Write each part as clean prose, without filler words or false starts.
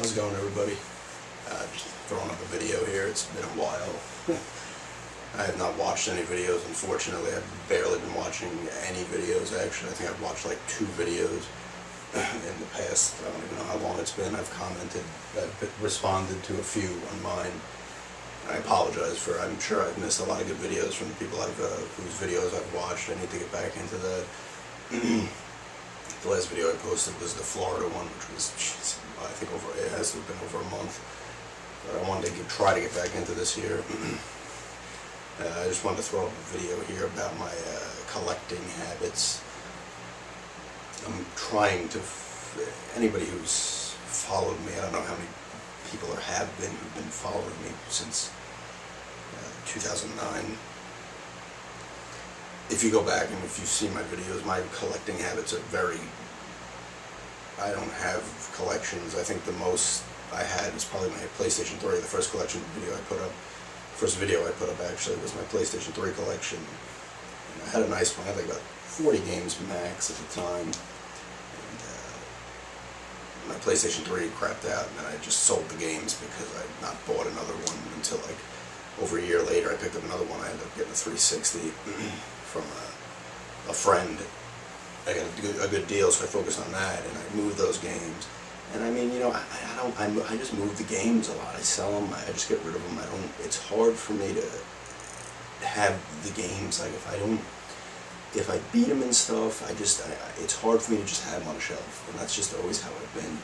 How's it going, everybody? Just throwing up a video here. It's been a while. I have not watched any videos, unfortunately. I've barely been watching any videos, actually. I think I've watched like 2 videos in the past. I don't even know how long it's been. I've commented, I've responded to a few on mine. I apologize for, I'm sure I've missed a lot of good videos from the people whose videos I've watched. I need to get back into that. The last video I posted was the Florida one, which was, I think it has been over a month. But I wanted to try to get back into this here. I just wanted to throw up a video here about my collecting habits. I'm trying to, anybody who's followed me, I don't know how many people there have been who've been following me since 2009. If you go back and if you see my videos, my collecting habits are very, I don't have collections. I think the most I had is probably my PlayStation 3, the first collection video I put up. First video I put up actually was my PlayStation 3 collection. And I had a nice one. I had like about 40 games max at the time. And my PlayStation 3 crapped out, and then I just sold the games because I had not bought another one until like over a year later. I picked up another one. I ended up getting a 360 from a friend. I got a good deal, so I focused on that, and I moved those games. And I mean, you know, I just move the games a lot. I sell them. I just get rid of them. It's hard for me to have the games. Like if I beat them and stuff, it's hard for me to just have them on a shelf. And that's just always how I've been.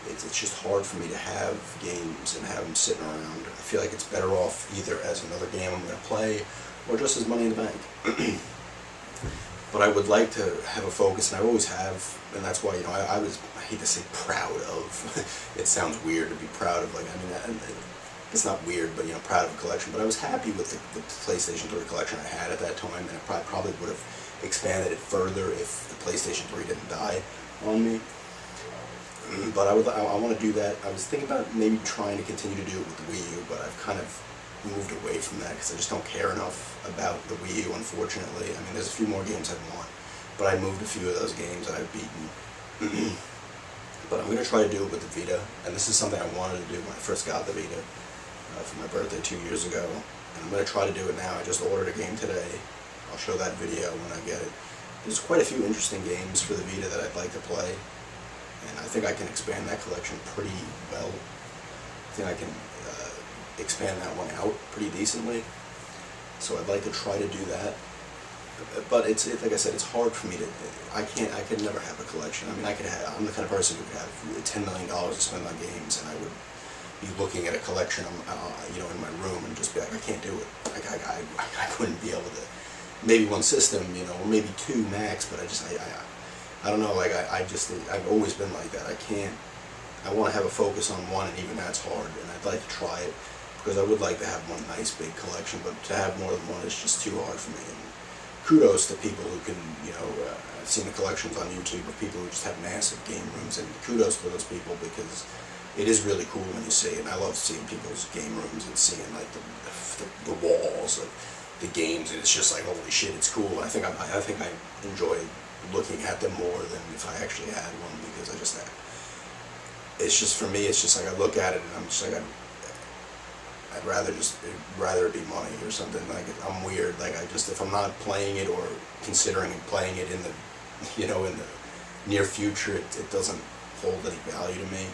It's just hard for me to have games and have them sitting around. I feel like it's better off either as another game I'm going to play, or just as money in the bank. But I would like to have a focus, and I always have, and that's why, you know, I hate to say proud of, it sounds weird to be proud of, like, I mean, it's not weird, but, you know, proud of a collection, but I was happy with the PlayStation 3 collection I had at that time, and I probably would have expanded it further if the PlayStation 3 didn't die on me. But I want to do that. I was thinking about maybe trying to continue to do it with the Wii U, but I've kind of moved away from that because I just don't care enough about the Wii U, unfortunately. I mean, there's a few more games I want, but I moved a few of those games that I've beaten. But I'm going to try to do it with the Vita, and this is something I wanted to do when I first got the Vita for my birthday 2 years ago, and I'm going to try to do it now. I just ordered a game today. I'll show that video when I get it. There's quite a few interesting games for the Vita that I'd like to play, and I think I can expand that collection pretty well. I think I can expand that one out pretty decently, so I'd like to try to do that. But it's like I said, it's hard for me to. I could never have a collection. I mean, I'm the kind of person who could have $10 million to spend on games, and I would be looking at a collection, you know, in my room, and just be like, I can't do it. Like I couldn't be able to. Maybe one system, you know, or maybe 2 max. But I don't know. Like I've always been like that. I want to have a focus on one, and even that's hard. And I'd like to try it because I would like to have one nice big collection. But to have more than one is just too hard for me. And kudos to people who can, you know, I've seen the collections on YouTube of people who just have massive game rooms, and kudos to those people because it is really cool when you see it. And I love seeing people's game rooms and seeing like the walls of the games, and it's just like, holy shit, it's cool. I think I enjoy looking at them more than if I actually had one, because it's just for me, it's just like I look at it and I'm just like, I'd rather it be money or something. Like, I'm weird. Like, if I'm not playing it or considering playing it in the, you know, in the near future, it doesn't hold any value to me.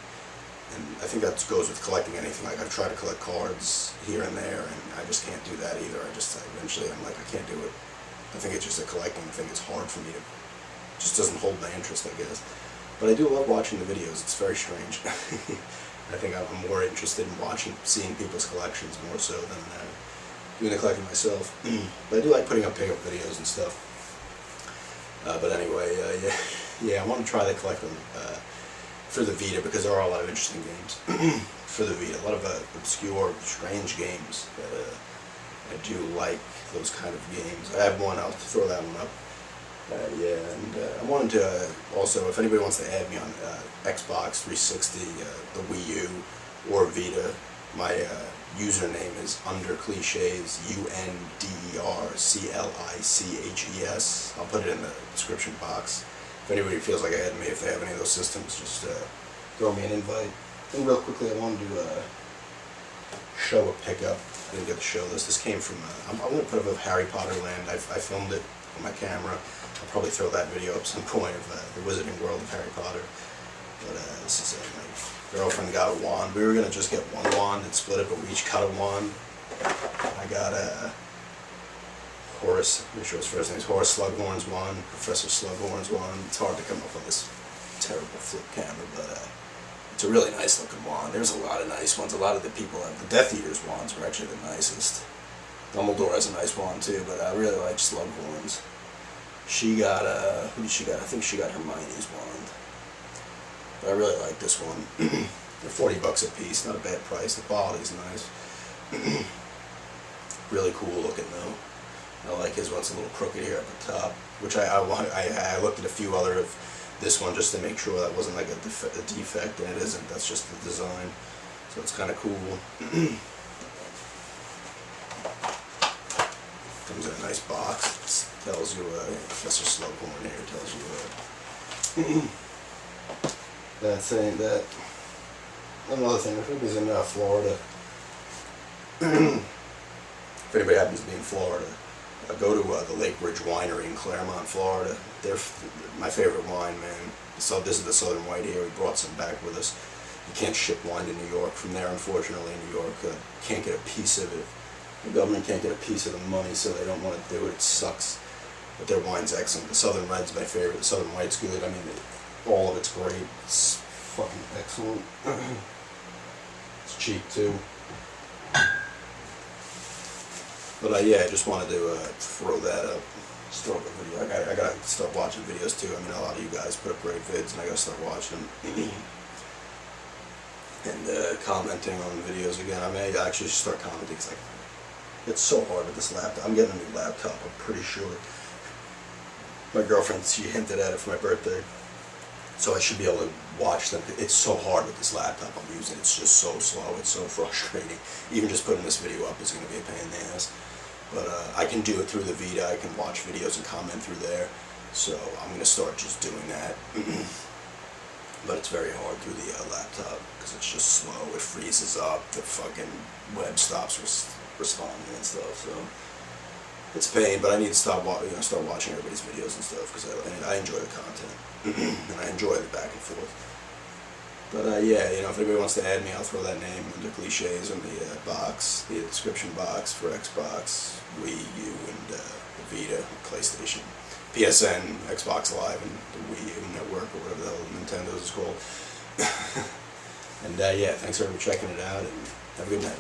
And I think that goes with collecting anything. Like, I've tried to collect cards here and there, and I just can't do that either. Eventually I'm like, I can't do it. I think it's just a collecting thing. It's hard for me to, just doesn't hold my interest, I guess. But I do love watching the videos. It's very strange. I think I'm more interested in seeing people's collections more so than doing the collecting myself. But I do like putting up pickup videos and stuff. But anyway, yeah, I want to try to collect them for the Vita, because there are a lot of interesting games for the Vita. A lot of obscure, strange games that I do like, those kind of games. I have one, I'll throw that one up. Yeah, and I wanted to also, if anybody wants to add me on Xbox 360, the Wii U, or Vita, my username is Undercliches, UNDERCLICHES. I'll put it in the description box. If anybody feels like adding me, if they have any of those systems, just throw me an invite. And real quickly, I wanted to show a pickup. I didn't get to show this. This came from, I'm going to put up of Harry Potter Land. I filmed it on my camera. I'll probably throw that video up some point of the Wizarding World of Harry Potter. But this is my girlfriend got a wand. We were going to just get one wand and split it, but we each cut a wand. I got a Horace, I'm sure his first name is Horace Slughorn's wand, Professor Slughorn's wand. It's hard to come up with this terrible flip camera, but it's a really nice looking wand. There's a lot of nice ones. A lot of the people have the Death Eater's wands were actually the nicest. Dumbledore has a nice wand too, but I really like Slughorn's. She got who did she got? I think she got Hermione's wand. But I really like this one. They're 40 bucks a piece, not a bad price. The quality's nice. Really cool looking though. I like his one's a little crooked here at the top, which I looked at a few other of this one just to make sure that wasn't like a defect, and it isn't. That's just the design. So it's kind of cool. Comes in a nice box. It tells you, Professor Slughorn here tells you that thing, that. Another thing, if anybody's in Florida, if anybody happens to be in Florida, go to the Lake Ridge Winery in Claremont, Florida. They're my favorite wine, man. So this is the Southern White here. We brought some back with us. You can't ship wine to New York from there, unfortunately. In New York, can't get a piece of it. The government can't get a piece of the money, so they don't want to do it. It sucks. But their wine's excellent. The Southern Red's my favorite. The Southern White's good. I mean, all of it's great. It's fucking excellent. It's cheap too. But yeah, I just wanted to throw that up. Just throw up a video. I gotta start watching videos too. I mean, a lot of you guys put up great vids, and I gotta start watching them. And commenting on the videos again. I may actually start commenting because it's so hard with this laptop. I'm getting a new laptop, I'm pretty sure. My girlfriend, she hinted at it for my birthday. So I should be able to watch them. It's so hard with this laptop I'm using. It's just so slow. It's so frustrating. Even just putting this video up is going to be a pain in the ass. But I can do it through the Vita. I can watch videos and comment through there. So I'm going to start just doing that. But it's very hard through the laptop because it's just slow. It freezes up. The fucking web stops responding and stuff. So it's a pain. But I need to start watching everybody's videos and stuff because I enjoy the content. And I enjoy the back and forth. But yeah, if anybody wants to add me, I'll throw that name Undercliches in the box, the description box for Xbox, Wii U, and the Vita, PlayStation, PSN, Xbox Live, and the Wii U network, or whatever the hell Nintendo's is called. And yeah, thanks for checking it out, and have a good night.